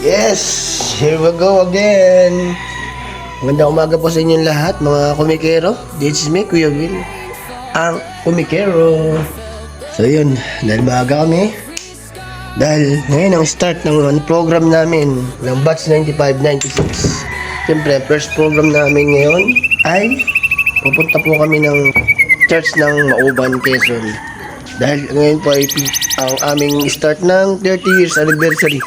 Yes, here we go again. Magandang umaga po sa inyong lahat, mga kumikero. This is me, Kuya Will, ang kumikero. So yun, dahil maaga kami. Dahil ngayon ang start ng program namin ng Batch 95-96. Siyempre, first program namin ngayon ay pupunta po kami ng church ng Mauban, Quezon. Dahil ngayon po ay ang aming start ng 30 years anniversary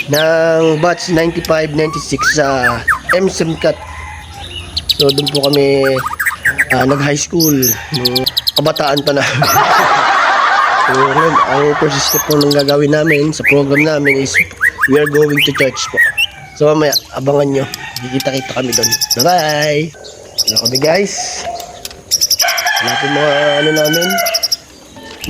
ng Batch 95-96 sa MSMCAT. So doon po kami nag-high school ng kabataan pa namin. So ang first step po nang gagawin namin sa program namin is we are going to church po. So mamaya abangan nyo, kikita-kita kami doon. Bye-bye! Ano kami guys? Wala po mga namin,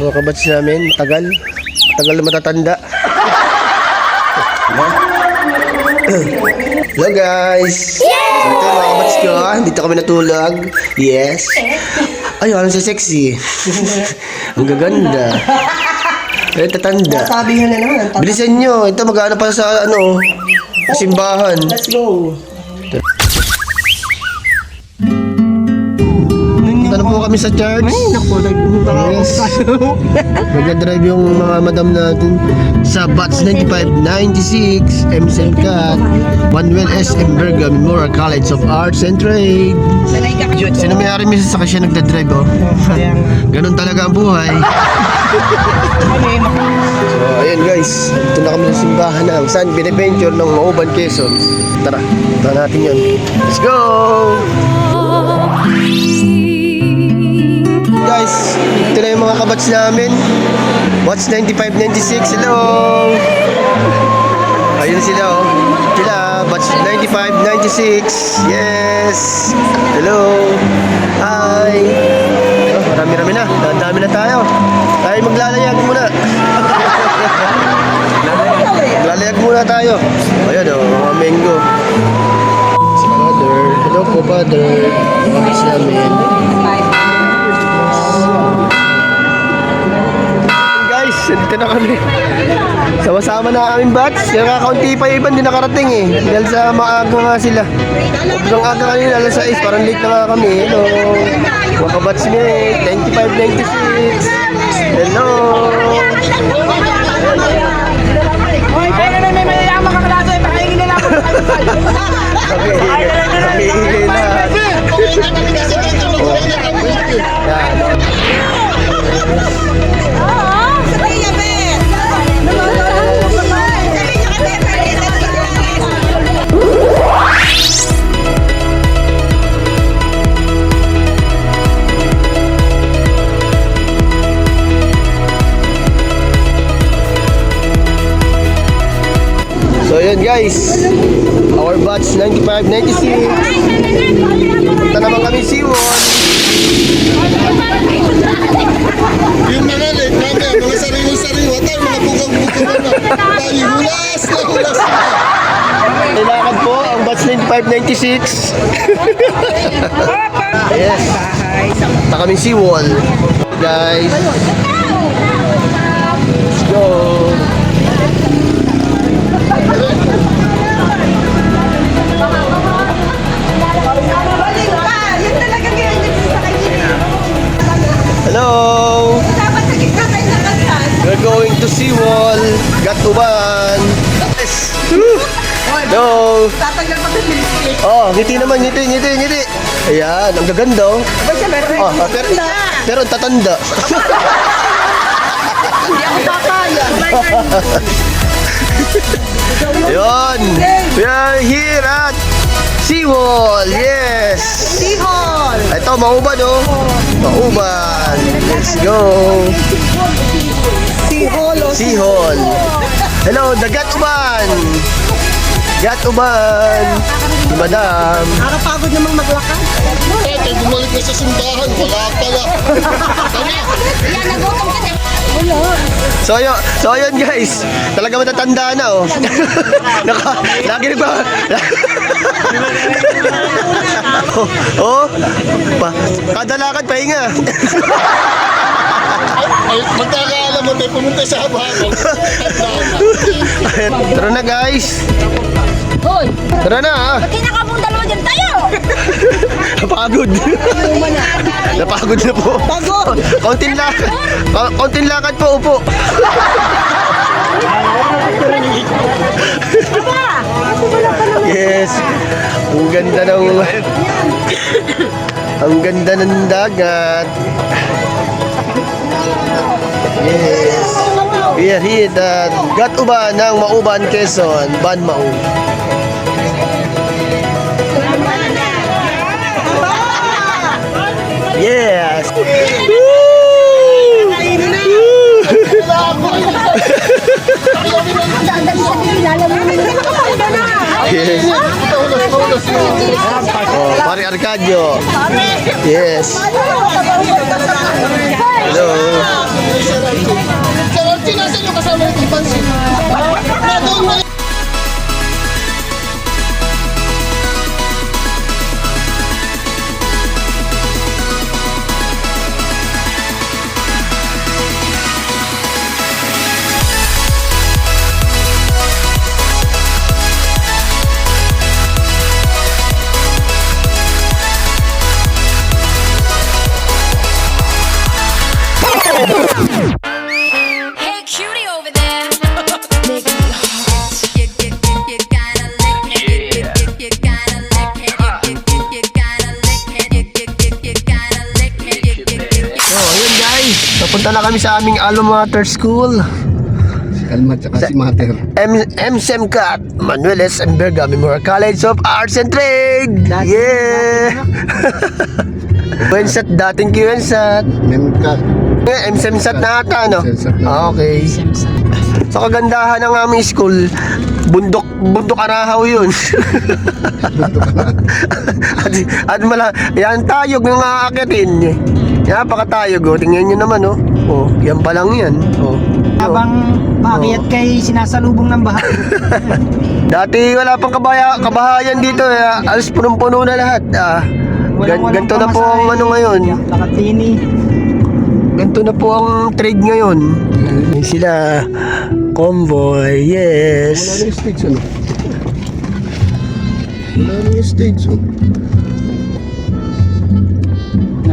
mga kabats namin, matagal na matatanda. Hello guys! Yeah! So ito mga kabats ko, dito kami natulog. Yes! Ay, ano sa sexy? Ang gaganda. Ay, tatanda. Sabi nyo na naman. Bilisan nyo, ito mag-ano pa sa simbahan. Let's go. Punta na po kami sa church. Ay, naku, Yes. Nag-drive yung mga madam natin sa Batch 95-96 MSMCAT Manuel S. M. Berga Memorial College of Arts and Trade. Sino may-ari minsan sa siya nagdadrive oh? Ganun talaga ang buhay. So ayun guys, ito na kami sa simbahan ng San Beneventure ng Mauban, Quezon. Tara, ito natin yun. Let's go! Guys, ito na yung mga kabats namin. Watch 95-96, hello! Ayun sila oh. Sila, batch 95-96. Yes! Hello! Hi! Oh, marami-rami na. Dami na tayo. Tayo maglalayag muna. Maglalayag muna tayo. Ayun oh, mga mango. Si Father. Hello po, Father. Mga kabats namin. Dito na kami. Sama-sama na aming batch. Yung kakaunti pa yung iba hindi nakarating eh. Dahil sa maaga nga sila. Sobrang aga kanina, alas 6. Parang late na nga kami. Hello. Mga kabatch mate. 95-96. Hello. Hoy, pero na may malayamang kaklase. Pakingin nila ako. Nakihigay na. Yan. So yun guys, our batch 95-96. Punta naman kami Siwon. Yung mga late natin, mga sariwa-sariwa tayo, mga bugang-bugang na tayo, hulas na hulas na. Nilakad po ang batch 95-96. Yes, punta kami Siwon. Guys, let's go. Hello! We're going to Seawall, Gatuban. Yes! Hello! Oh, ngiti naman, ngiti. Ayan, ang gaganda oh. Pero tatanda. Hindi ako tataya. Yun! We are here at Seawall! Yes! Sihol. Ito, Mauban oh. Mauban. Let's go. Sihol. Sihol. Hello, the Gatuban. Gatuban. Si Madam. Nakapagod namang maglakad. Eh, tayo bumalik na sa simbahan, wala pala. Yan, nagutom ka na. So yun guys, talaga matatanda na oh. Lagi na ba? Kada lakad pahinga. Ay, magkakaalam salamat ay pumunta sa habang. Tara na guys. Hoy! Tara na ha. Ba't kinakabong dalawa dyan tayo? Napagod. Napagod na po. Pagod. Kaunting lakad. Kaunting lakad po, upo. Yes. Ang ganda ng... Ang ganda ng dagat. Yes. We are here at Gatuban ng Mauban, Quezon, Banmao. Yes. Yes. Oh, Pare Arcadio. Yes. Hello. Sa tinasan yung kasama ng ipansin. Na doon na Hey, cutie over there. Make me hot. You gotta lick it. You gotta lick it. You gotta lick it. You gotta lick it. So, ayun guys. Papunta na kami sa aming alma mater school. si Kalmat tsaka si Mater. MSMCAT, Manuel S. Enverga Memorial College of Arts and Trade. Yeah. Wensat, dating Wensat. Memka. MSMCAT na ata, no? MSMCAT na. Ah, okay. Sa kagandahan ng aming school, bundok arahaw yun. Yan tayog ng aakitin. Yan, pakatayog, oh. Tingnan nyo naman, oh. Oh, yan pa lang yan. Oh. Habang maakyat kay sinasalubong ng bahay. Dati wala pang kabahayan dito, alas punong-puno na lahat. Ganito na po ang ano ngayon. Nakatini. Ganito na po ang trade ngayon. Yan sila, convoy, Wala yes. na yung stage ano? Wala na yung stage oh.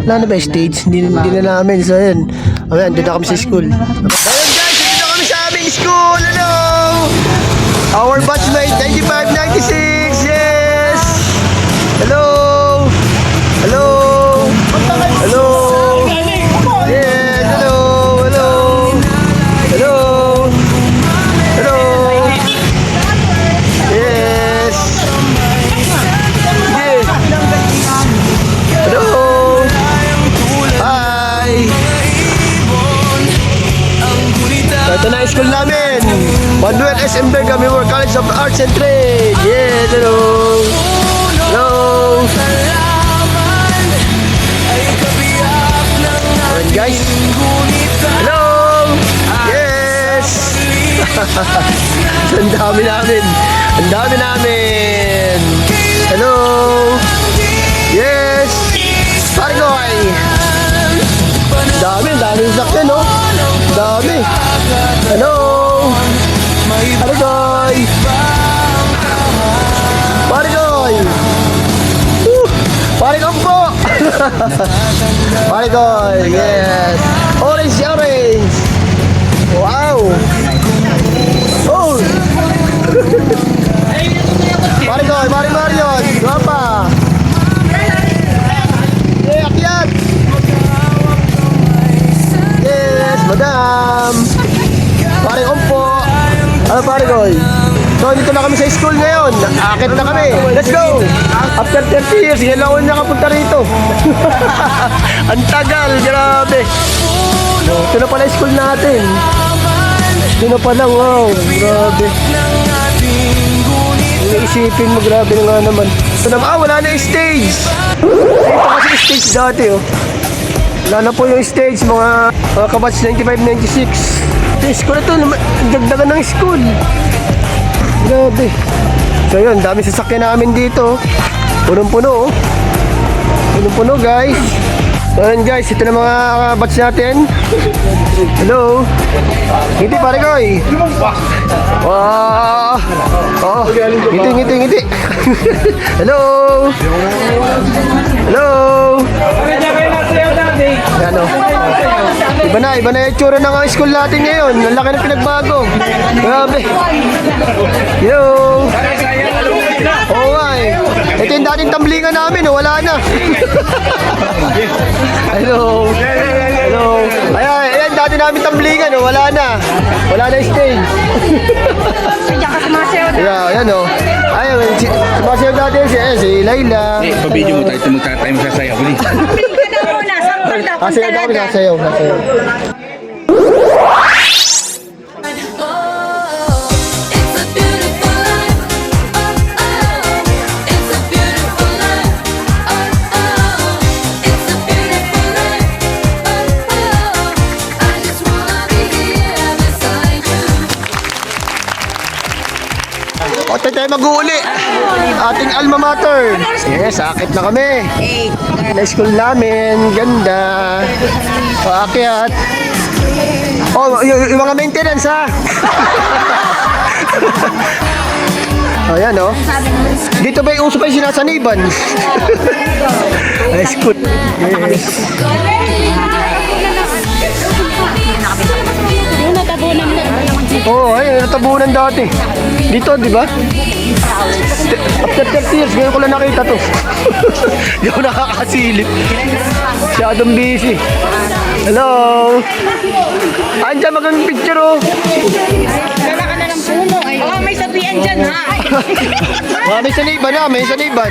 Wala na ba yung stage? Hindi na namin. So yun, ayan, dito kami sa school. Ayun guys, dito kami sa aming school. Hello! Our batchmate, 95-96, yes! Hello! Hello! Hello! Yes, hello! Hello! Hello! Hello! Yes! Yes! Hello! Hi! So, ito na yung school namin. Manuel S. Enverga Memorial College of Arts and Trade. Yes, hello! Hello! Alright guys. Hello! Yes! Ang dami namin. Ang dami namin. Hello! Yes! Pargoy! Dami yung sakyan, no? Dami. Hello! Pargoy! Pargoy! Pargoy po! Pargoy, yes! Orange! Wow! Oh! Pargoy, Marion! Guwapa! Yeah, akyat! Yes, madam! Pare Ompo! Ano pare Goy? So dito na kami sa school ngayon. Akit na kami. Let's go! After 30 years, ngayon lang ako nakapunta rito. Ang tagal, grabe. Ito na pala yung school natin. Ito na pala, wow, grabe. Iisipin mo, grabe na nga naman. Ito naman, wala na yung stage. Ito kasi yung stage dati, oh. Wala na po yung stage, mga kabats 95-96. Yung school na ito, dagdagan ng school. Grabe. So yun, dami sasakyan namin dito. Punong-puno, oh. Punong-puno, guys. So yun guys, ito na mga batch natin. Hello. Ngiti pare ko eh. Wow. Oh, ngiti. Hello. Hello. Yan o. Iba na yung itsura ng school natin ngayon. Ang laki ng pinagbago. Grabe. Yo. Oo nga eh. Ito yung dating tamblingan namin, oh, wala na. Hello. Ayan, dati namin tamblingan, oh, wala na. Wala na stage. Ayan, oh. Ayan, sumasayaw natin si Layla. Pa-video mo tayo, tayo magsasayaw. Huli. Sayaw na kami, sayaw. It's a beautiful life. Oh, oh. It's a beautiful life. Oh, oh. It's a beautiful life. Oh, oh. I just wanna be here beside you. O, tayo mag-uuli. Ating alma mater. Yes, akit na kami. Na school namin. Ganda. Paakyat. Oh, yung mga maintenance ha. Ayan oh. Dito ba yung uso pa yung sinasaniban? High school. Yes. Oo, ayun, natabunan dati. Dito, di ba? After 30 years, ngayon ko lang nakita to. Di ako nakakasilip. Masyadong busy. Hello! Andiyan, magandang picture oh. Dala ka na ng puno. Oh, may sabihan dyan, ha? May saniban na, may saniban.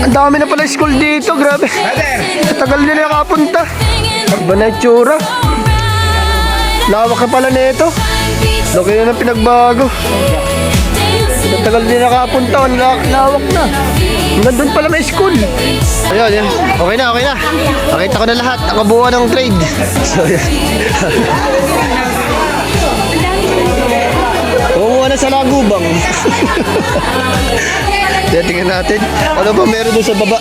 Ang dami na pala school dito, grabe. Tagal nila nakapunta. Iba na itsura. Lawak ka pala nito. Laki na ng pinagbago. Tagal din nakapunta, lawak na. Nandun pala may school. Ayun, yan. Okay na. Nakita ko na lahat. Ang kabuuan ng trade. So, yan. Kumuha na sa lagubang. Tingnan natin. Ano ba meron doon sa baba?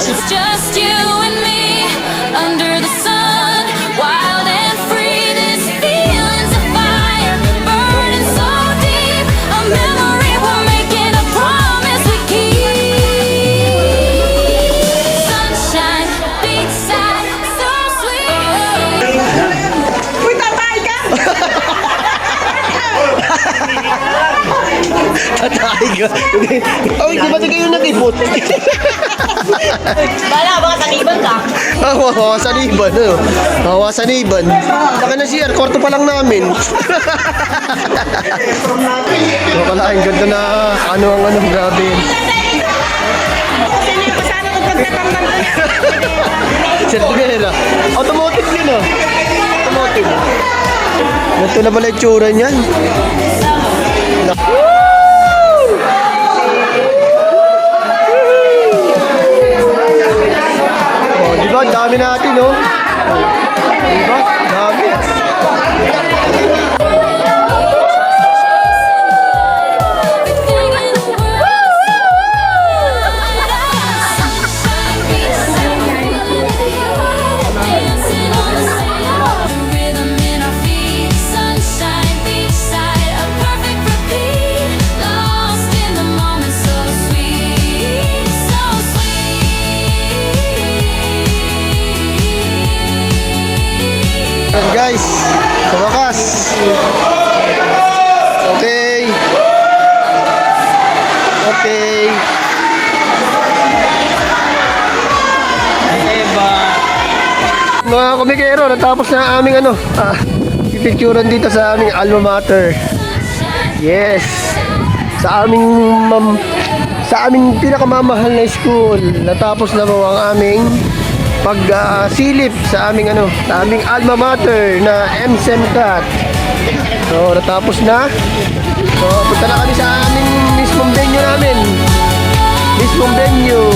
It's just you and me under the sun, wild and free. This feeling's a fire burning so deep. A memory we're making, a promise we keep. Sunshine, beachside, so sweet. Uy, tatay ka! Tatay ka. Ay, di ba di kayo nag-ipot? Bala, baka taniban ka. Saniban. Saniban. Saka na siya, kwarto pa lang namin. Ang ganda na ano, grabe. Sino yung kasama ko pagkatambal ko niya? Sertigera. Automotive yun oh. Automotive. Ito na pala yung tsura niyan. Oh, di ba? Dami natin oh. Di ba? Dami. Ayan guys, sa wakas. Okay. Mga komikero, natapos na ang aming pipicturan dito sa aming alma mater. Yes. Sa aming pinakamamahal na school. Natapos na po ang aming pagsilip sa aming sa aming alma mater na MSEMCAT. So natapos na. So punta na kami sa aming mismong venue namin. Mismong venue.